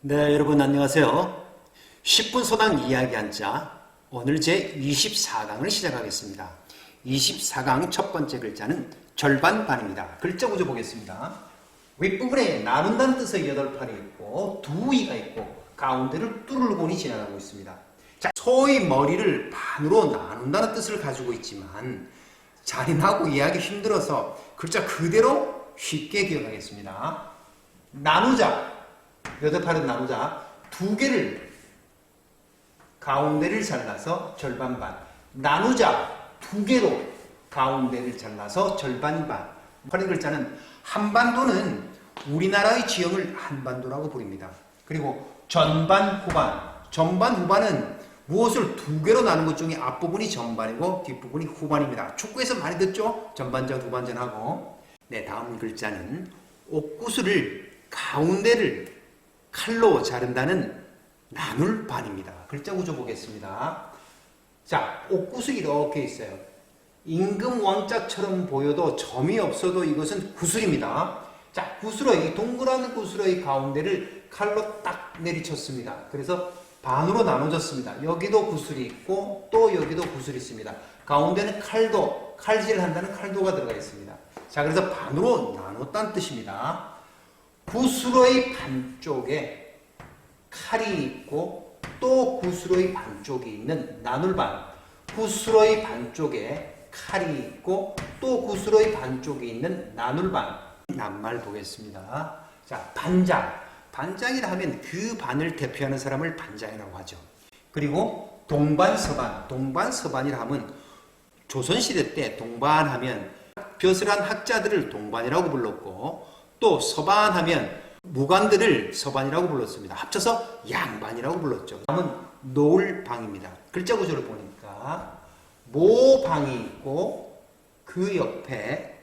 네, 여러분 안녕하세요. 10분 소당 이야기 한자, 오늘 제 24강을 시작하겠습니다. 24강 첫 번째 글자는 절반반입니다. 글자 구조 보겠습니다. 윗부분에 나눈다는 뜻의 8팔이 있고 두 위가 있고 가운데를 뚫을곤이 지나가고 있습니다. 자, 소의 머리를 반으로 나눈다는 뜻을 가지고 있지만 잔인하고 이해하기 힘들어서 글자 그대로 쉽게 기억하겠습니다. 나누자, 8팔은 나누자, 두 개를 가운데를 잘라서 절반반, 나누자 두 개로 가운데를 잘라서 절반반. 하는 글자는 한반도는 우리나라의 지형을 한반도라고 부릅니다. 그리고 전반, 후반, 전반, 후반은 무엇을 두 개로 나눈 것 중에 앞부분이 전반이고 뒷부분이 후반입니다. 축구에서 많이 듣죠? 전반전, 후반전하고. 네, 다음 글자는 옥구슬을 가운데를 칼로 자른다는 나눌반입니다. 글자 구조 보겠습니다. 자, 옥구슬이 이렇게 있어요. 임금 왕자처럼 보여도 점이 없어도 이것은 구슬입니다. 자, 구슬의, 동그란 구슬의 가운데를 칼로 딱 내리쳤습니다. 그래서 반으로 나눠졌습니다. 여기도 구슬이 있고 또 여기도 구슬이 있습니다. 가운데는 칼도, 칼질을 한다는 칼도가 들어가 있습니다. 자, 그래서 반으로 나눴다는 뜻입니다. 구슬의 반쪽에 칼이 있고 또 구슬의 반쪽이 있는 나눌반, 구슬의 반쪽에 칼이 있고 또 구슬의 반쪽이 있는 나눌반. 낱말 보겠습니다. 자, 반장. 반장이라 하면 그 반을 대표하는 사람을 반장이라고 하죠. 그리고 동반, 서반. 동반, 서반이라 하면 조선시대 때 동반하면 벼슬한 학자들을 동반이라고 불렀고 또 서반하면 무관들을 서반이라고 불렀습니다. 합쳐서 양반이라고 불렀죠. 다음은 노을방입니다. 글자 구조를 보니까 모방이 있고 그 옆에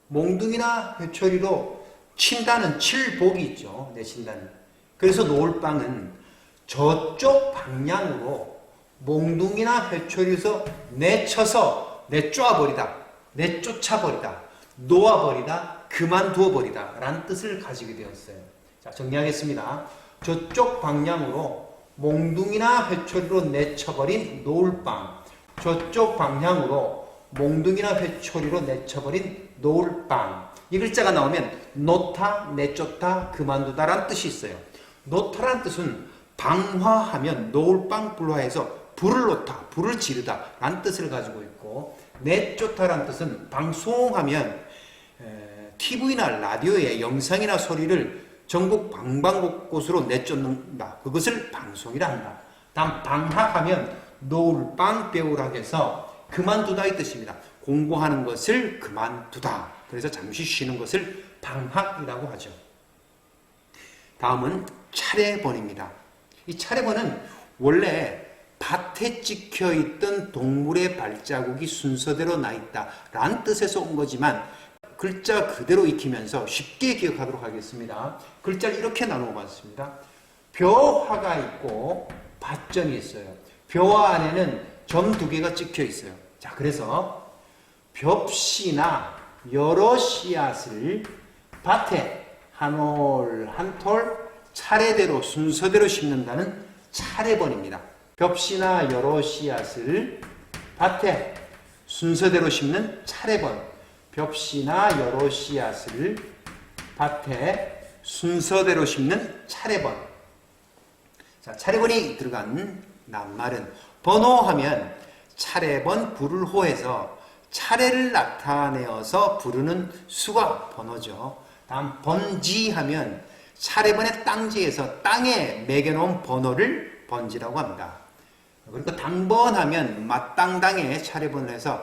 몽둥이나 회초리로 친다는 칠복이 있죠. 내친다는. 그래서 노을방은 저쪽 방향으로 몽둥이나 회초리에서 내쳐서 내쫓아버리다, 내쫓아버리다, 놓아버리다, 그만두어버리다 라는 뜻을 가지게 되었어요. 자, 정리하겠습니다. 저쪽 방향으로 몽둥이나 회초리로 내쳐버린 노을방, 저쪽 방향으로 몽둥이나 회초리로 내쳐버린 노을방. 이 글자가 나오면 놓다, 내쫓다, 그만두다 라는 뜻이 있어요. 놓다라는 뜻은 방화하면 노을방 불화해서 불을 놓다, 불을 지르다 라는 뜻을 가지고 있고, 내쫓다라는 뜻은 방송하면 TV나 라디오에 영상이나 소리를 전국 방방곳곳으로 내쫓는다. 그것을 방송이라 한다. 다음 방학하면 노을방 배우라 해서 그만두다의 뜻입니다. 공부하는 것을 그만두다. 그래서 잠시 쉬는 것을 방학이라고 하죠. 다음은 차례번입니다. 이 차례번은 원래 밭에 찍혀있던 동물의 발자국이 순서대로 나있다 라는 뜻에서 온 거지만 글자 그대로 익히면서 쉽게 기억하도록 하겠습니다. 글자를 이렇게 나누어 봤습니다. 벼화가 있고 밭전이 있어요. 벼화 안에는 점 두 개가 찍혀 있어요. 자, 그래서 벽씨나 여러 씨앗을 밭에 한 올 한 톨 차례대로 순서대로 심는다는 차례번입니다. 벽씨나 여러 씨앗을 밭에 순서대로 심는 차례번. 벽씨나 여러 씨앗을 밭에 순서대로 심는 차례번. 자, 차례번이 들어간 낱말은 번호하면 차례번 부를 호해서 차례를 나타내어서 부르는 수가 번호죠. 다음 번지하면 차례번의 땅지에서 땅에 매겨놓은 번호를 번지라고 합니다. 그리고 당번하면 마땅당에 차례번을 해서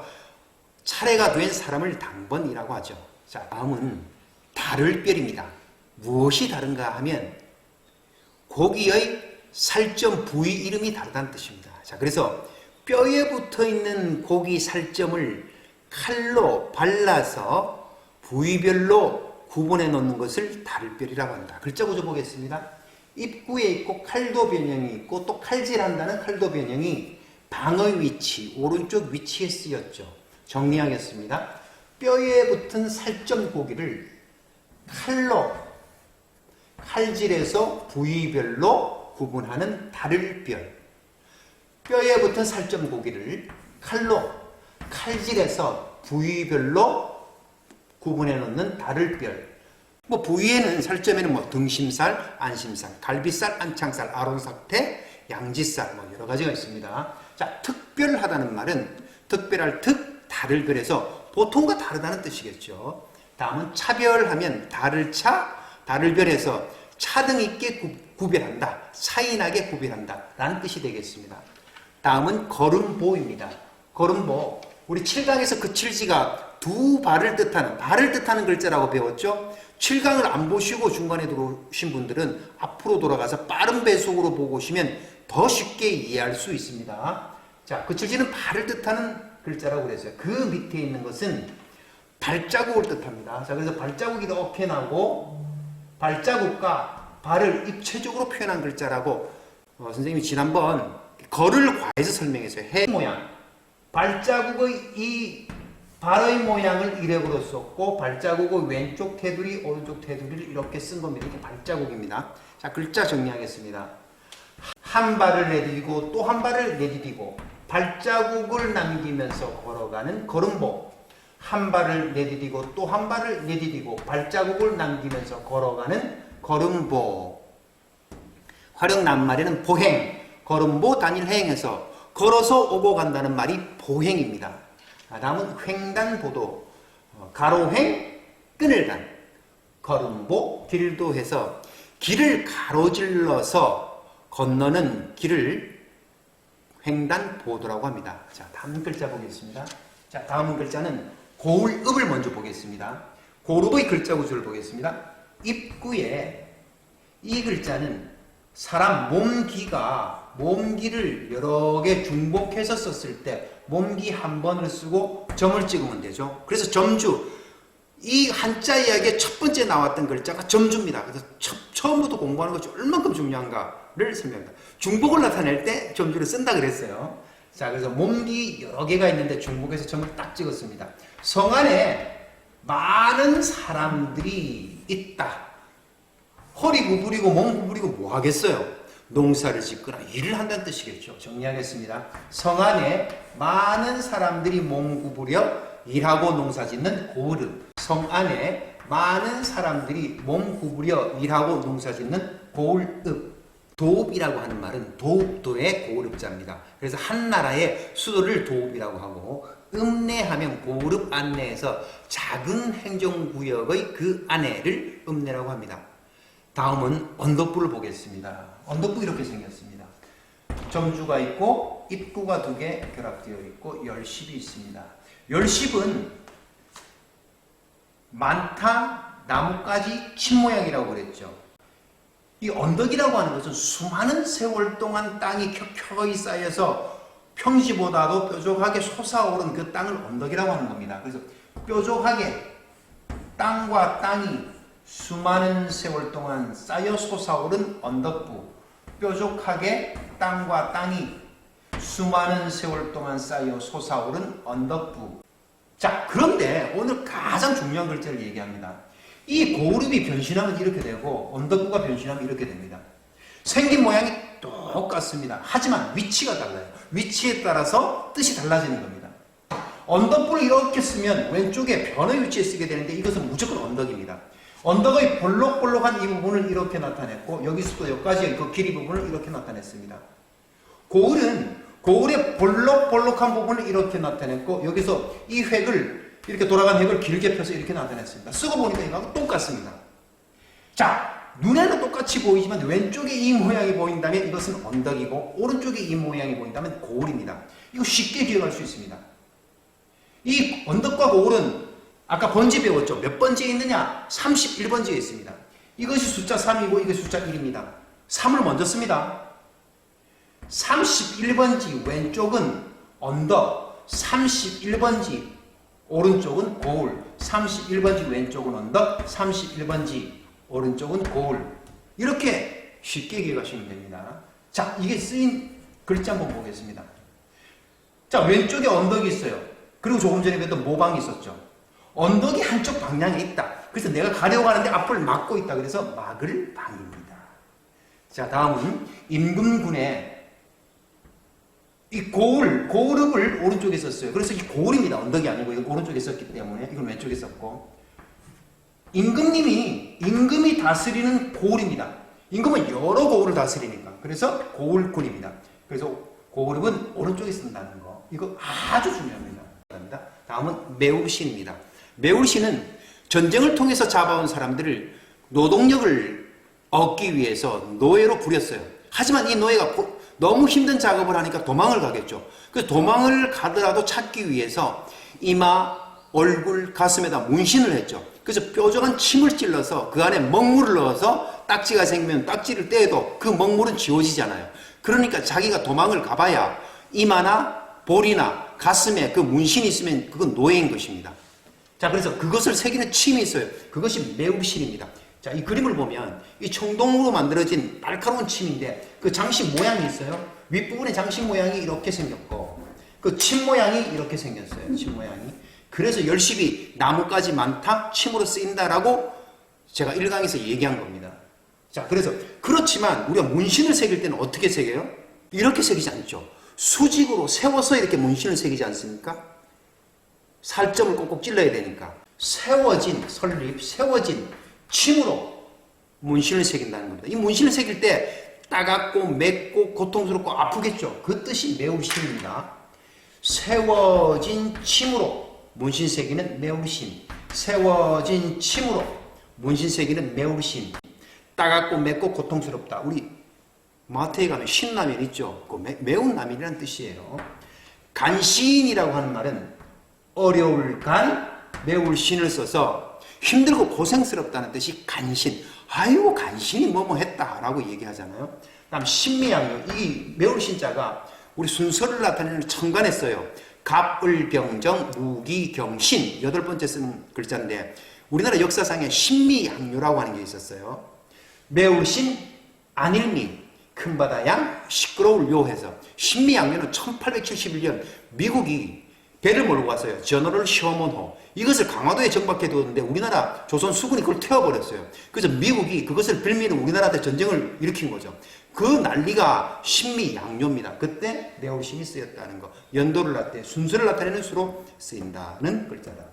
차례가 된 사람을 당번이라고 하죠. 자, 다음은 다를별입니다. 무엇이 다른가 하면 고기의 살점 부위 이름이 다르다는 뜻입니다. 자, 그래서 뼈에 붙어 있는 고기 살점을 칼로 발라서 부위별로 구분해 놓는 것을 다를별이라고 한다. 글자 구조 보겠습니다. 입구에 있고 칼도 변형이 있고 또 칼질한다는 칼도 변형이 방의 위치, 오른쪽 위치에 쓰였죠. 정리하겠습니다. 뼈에 붙은 살점 고기를 칼로 칼질에서 부위별로 구분하는 다를별. 뼈에 붙은 살점 고기를 칼로 칼질해서 부위별로 구분해 놓는 다를별. 뭐 부위에는 살점에는 뭐 등심살, 안심살, 갈비살, 안창살, 아롱삭태, 양지살 뭐 여러 가지가 있습니다. 자, 특별하다는 말은 특별할 특, 다를별에서 보통과 다르다는 뜻이겠죠. 다음은 차별하면 다를차, 다를별에서 차등 있게 구별한다, 차이나게 구별한다 라는 뜻이 되겠습니다. 다음은 걸음보입니다. 걸음보, 우리 7강에서 그 칠지가 두 발을 뜻하는 글자라고 배웠죠. 7강을 안 보시고 중간에 들어오신 분들은 앞으로 돌아가서 빠른 배속으로 보고 오시면 더 쉽게 이해할 수 있습니다. 자, 그 칠지는 발을 뜻하는 글자라고 그랬어요. 그 밑에 있는 것은 발자국을 뜻합니다. 자, 그래서 발자국이 이렇게 나고 발자국과 발을 입체적으로 표현한 글자라고 선생님이 지난번 걸을 과에서 설명했어요. 해 모양. 발자국의 이 발의 모양을 이력으로 썼고 발자국의 왼쪽 테두리, 오른쪽 테두리를 이렇게 쓴 겁니다. 이게 발자국입니다. 자, 글자 정리하겠습니다. 한 발을 내디디고 또 한 발을 내디디고 발자국을 남기면서 걸어가는 걸음보. 한 발을 내디디고 또 한 발을 내디디고 발자국을 남기면서 걸어가는 걸음보. 활용 낱말에는 보행, 걸음보 단일 행에서 걸어서 오고 간다는 말이 보행입니다. 다음은 횡단보도, 가로횡, 끈을간, 걸음보, 길도 해서 길을 가로질러서 건너는 길을 횡단보도라고 합니다. 자, 다음 글자 보겠습니다. 자, 다음 글자는 고울읍을 먼저 보겠습니다. 고울읍의 글자 구조를 보겠습니다. 입구에 이 글자는 사람 몸기를 여러 개 중복해서 썼을 때 몸기 한 번을 쓰고 점을 찍으면 되죠. 그래서 점주, 이 한자 이야기에 첫 번째 나왔던 글자가 점주입니다. 그래서 처음부터 공부하는 것이 얼만큼 중요한가를 설명합니다. 중복을 나타낼 때 점주를 쓴다 그랬어요. 자, 그래서 몸기 여러 개가 있는데 중복해서 점을 딱 찍었습니다. 성 안에 많은 사람들이 있다. 허리 구부리고 몸 구부리고 뭐 하겠어요? 농사를 짓거나 일을 한다는 뜻이겠죠. 정리하겠습니다. 성 안에 많은 사람들이 몸 구부려 일하고 농사 짓는 고을읍. 성 안에 많은 사람들이 몸 구부려 일하고 농사 짓는 고을읍. 도읍이라고 하는 말은 도읍도의 고을읍자입니다. 그래서 한 나라의 수도를 도읍이라고 하고 읍내하면 고을읍 안내에서 작은 행정구역의 그 안내를 읍내라고 합니다. 다음은 언덕부를 보겠습니다. 언덕부 이렇게 생겼습니다. 점주가 있고 입구가 두 개 결합되어 있고 열십이 있습니다. 열십은 많다, 나뭇가지, 침 모양이라고 그랬죠. 이 언덕이라고 하는 것은 수많은 세월 동안 땅이 켜켜이 쌓여서 평지보다도 뾰족하게 솟아오른 그 땅을 언덕이라고 하는 겁니다. 그래서 뾰족하게 땅과 땅이 수많은 세월 동안 쌓여 솟아오른 언덕부. 뾰족하게 땅과 땅이 수많은 세월 동안 쌓여 솟아오른 언덕부. 자, 그런데 오늘 가장 중요한 글자를 얘기합니다. 이 고을읍이 변신하면 이렇게 되고 언덕부가 변신하면 이렇게 됩니다. 생긴 모양이 똑같습니다. 하지만 위치가 달라요. 위치에 따라서 뜻이 달라지는 겁니다. 언덕부를 이렇게 쓰면 왼쪽에 변의 위치에 쓰게 되는데 이것은 무조건 언덕입니다. 언덕의 볼록볼록한 이 부분을 이렇게 나타냈고 여기서도 여기까지 그 길이 부분을 이렇게 나타냈습니다. 고을의 볼록볼록한 부분을 이렇게 나타냈고 여기서 이 획을 이렇게 돌아간 획을 길게 펴서 이렇게 나타냈습니다. 쓰고 보니까 이거하고 똑같습니다. 자, 눈에는 똑같이 보이지만 왼쪽에 이 모양이 보인다면 이것은 언덕이고 오른쪽에 이 모양이 보인다면 고을입니다. 이거 쉽게 기억할 수 있습니다. 이 언덕과 고을은 아까 번지 배웠죠? 몇 번지에 있느냐? 31번지에 있습니다. 이것이 숫자 3이고 이것이 숫자 1입니다. 3을 먼저 씁니다. 31번지 왼쪽은 언덕, 31번지 오른쪽은 고을, 31번지 왼쪽은 언덕, 31번지 오른쪽은 고을. 이렇게 쉽게 기억하시면 됩니다. 자, 이게 쓰인 글자 한번 보겠습니다. 자, 왼쪽에 언덕이 있어요. 그리고 조금 전에 뵀던 모방이 있었죠. 언덕이 한쪽 방향에 있다. 그래서 내가 가려고 하는데 앞을 막고 있다. 그래서 막을 방입니다. 자, 다음은 임금군의 이 고을읍을 오른쪽에 썼어요. 그래서 이 고을입니다. 언덕이 아니고 이거 오른쪽에 썼기 때문에 이걸 왼쪽에 썼고, 임금이 다스리는 고을입니다. 임금은 여러 고을을 다스리니까. 그래서 고을군입니다. 그래서 고을읍은 오른쪽에 쓴다는 거. 이거 아주 중요합니다. 다음은 매울신입니다. 매울신은 전쟁을 통해서 잡아온 사람들을 노동력을 얻기 위해서 노예로 부렸어요. 하지만 이 노예가 너무 힘든 작업을 하니까 도망을 가겠죠. 그래서 도망을 가더라도 찾기 위해서 이마, 얼굴, 가슴에다 문신을 했죠. 그래서 뾰족한 침을 찔러서 그 안에 먹물을 넣어서 딱지가 생기면 딱지를 떼도 그 먹물은 지워지잖아요. 그러니까 자기가 도망을 가봐야 이마나 볼이나 가슴에 그 문신이 있으면 그건 노예인 것입니다. 자, 그래서 그것을 새기는 침이 있어요. 그것이 매울신입니다. 자, 이 그림을 보면 이 청동으로 만들어진 날카로운 침인데 그 장식 모양이 있어요. 윗부분에 장식 모양이 이렇게 생겼고 그 침 모양이 이렇게 생겼어요. 침 모양이. 그래서 열십이 나무까지 많다, 침으로 쓰인다라고 제가 1강에서 얘기한 겁니다. 자, 그래서 그렇지만 우리가 문신을 새길 때는 어떻게 새겨요? 이렇게 새기지 않죠. 수직으로 세워서 이렇게 문신을 새기지 않습니까? 살점을 꼭꼭 찔러야 되니까 세워진 침으로 문신을 새긴다는 겁니다. 이 문신을 새길 때 따갑고 맵고 고통스럽고 아프겠죠. 그 뜻이 매울신입니다. 세워진 침으로 문신 새기는 매울신. 세워진 침으로 문신 새기는 매울신. 따갑고 맵고 고통스럽다. 우리 마트에 가면 신라면 있죠. 그 매운 라면이라는 뜻이에요. 간신이라고 하는 말은 어려울 간, 매울 신을 써서 힘들고 고생스럽다는 뜻이 간신. 아이고 간신이 뭐뭐 했다라고 얘기하잖아요. 다음 신미양요. 이 매울 신자가 우리 순서를 나타내는 천간에 써요. 갑을병정 무기경신 8번째 쓰는 글자인데 우리나라 역사상에 신미양요라고 하는 게 있었어요. 매울신 안일미 큰바다양 시끄러울 요해서 신미양요는 1871년 미국이 배를 몰고 왔어요. 저너럴 셔먼호. 이것을 강화도에 정박해 두었는데 우리나라 조선 수군이 그걸 태워버렸어요. 그래서 미국이 그것을 빌미로 우리나라한테 전쟁을 일으킨 거죠. 그 난리가 신미양요입니다. 그때 매울신이 쓰였다는 거. 연도를 나타내 순서를 나타내는 수로 쓰인다는 글자다.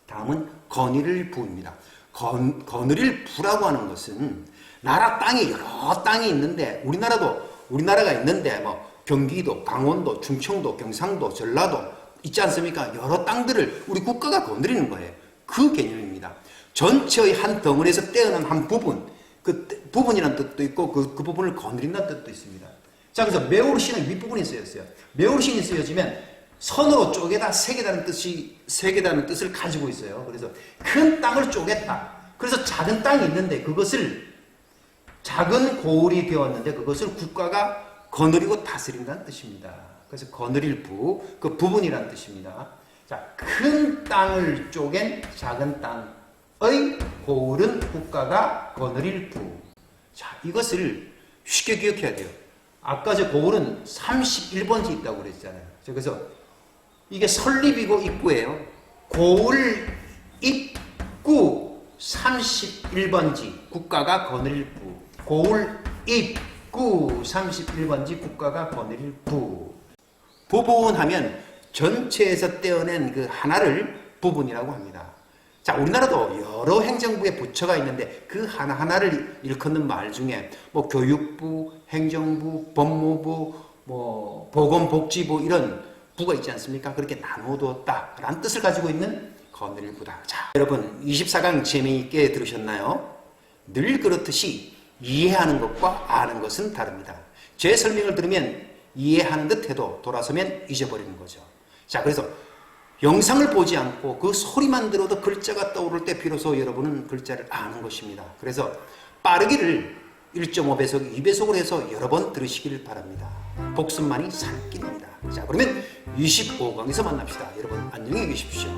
다음은 거느릴부입니다. 거느릴부라고 하는 것은 나라 땅에 여러 땅이 있는데 우리나라가 있는데 뭐 경기도, 강원도, 충청도, 경상도, 전라도 있지 않습니까? 여러 땅들을 우리 국가가 거느리는 거예요. 그 개념입니다. 전체의 한 덩어리에서 떼어난 한 부분, 그 부분이라는 뜻도 있고 그 부분을 거느린다는 뜻도 있습니다. 자, 그래서 매울신은 윗부분이 쓰였어요. 매울신이 쓰여지면 선으로 쪼개다 세개다는 뜻을 가지고 있어요. 그래서 큰 땅을 쪼갰다. 그래서 작은 땅이 있는데 그것을 작은 고을이 되었는데 그것을 국가가 거느리고 다스린다는 뜻입니다. 그래서 거느릴부, 그 부분이라는 뜻입니다. 자, 큰 땅을 쪼갠 작은 땅의 고을은 국가가 거느릴 부. 자, 이것을 쉽게 기억해야 돼요. 아까 저 고을은 31번지 있다고 그랬잖아요. 그래서 이게 설립이고 입구예요. 고을 입구 31번지 국가가 거느릴 부. 고을 입구 31번지 국가가 거느릴 부. 부분하면 전체에서 떼어낸 그 하나를 부분이라고 합니다. 자, 우리나라도 여러 행정부의 부처가 있는데 그 하나하나를 일컫는 말 중에 뭐 교육부, 행정부, 법무부, 뭐 보건복지부 이런 부가 있지 않습니까? 그렇게 나눠두었다라는 뜻을 가지고 있는 거느릴부다. 자, 여러분 24강 재미있게 들으셨나요? 늘 그렇듯이 이해하는 것과 아는 것은 다릅니다. 제 설명을 들으면 이해하는 듯 해도 돌아서면 잊어버리는 거죠. 자, 그래서 영상을 보지 않고 그 소리만 들어도 글자가 떠오를 때 비로소 여러분은 글자를 아는 것입니다. 그래서 빠르기를 1.5배속, 2배속으로 해서 여러 번 들으시길 바랍니다. 복습만이 살길입니다. 자, 그러면 25강에서 만납시다. 여러분 안녕히 계십시오.